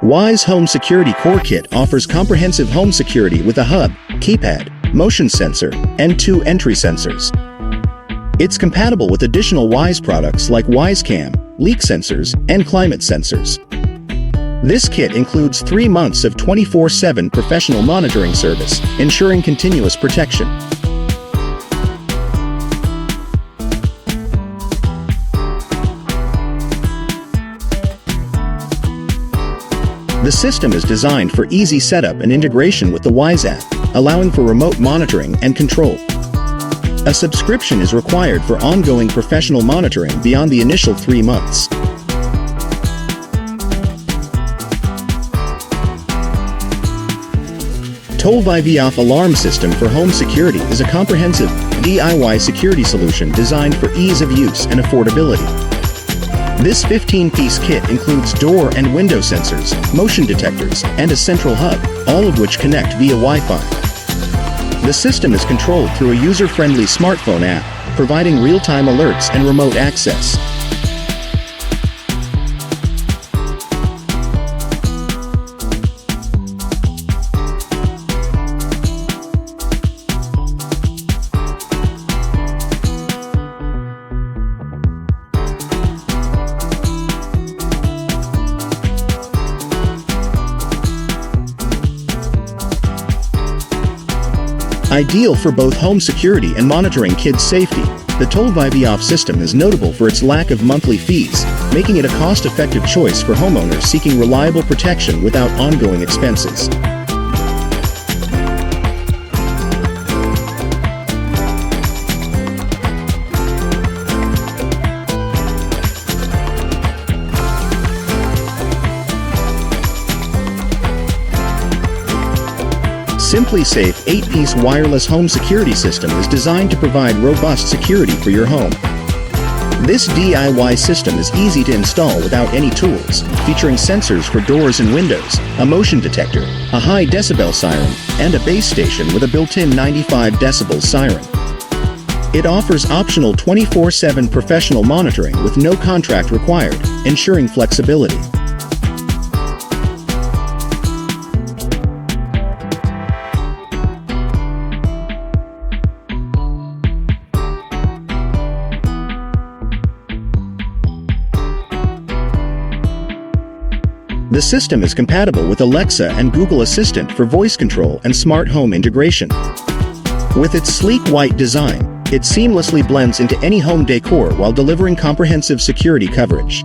Wise Home Security Core Kit offers comprehensive home security with a hub, keypad, motion sensor, and 2 entry sensors. It's compatible with additional Wise products like WiseCam, leak sensors, and climate sensors. This kit includes 3 months of 24/7 professional monitoring service, ensuring continuous protection. The system is designed for easy setup and integration with the Wise app, allowing for remote monitoring and control. A subscription is required for ongoing professional monitoring beyond the initial 3 months. Toll-by-Off alarm system for home security is a comprehensive, DIY security solution designed for ease of use and affordability. This 15-piece kit includes door and window sensors, motion detectors, and a central hub, all of which connect via Wi-Fi. The system is controlled through a user-friendly smartphone app, providing real-time alerts and remote access. Ideal for both home security and monitoring kids' safety, the Toll-by-Off system is notable for its lack of monthly fees, making it a cost-effective choice for homeowners seeking reliable protection without ongoing expenses. SimpliSafe 8-piece wireless home security system is designed to provide robust security for your home. This DIY system is easy to install without any tools, featuring sensors for doors and windows, a motion detector, a high decibel siren, and a base station with a built-in 95 decibel siren. It offers optional 24/7 professional monitoring with no contract required, ensuring flexibility. The system is compatible with Alexa and Google Assistant for voice control and smart home integration. With its sleek white design, it seamlessly blends into any home decor while delivering comprehensive security coverage.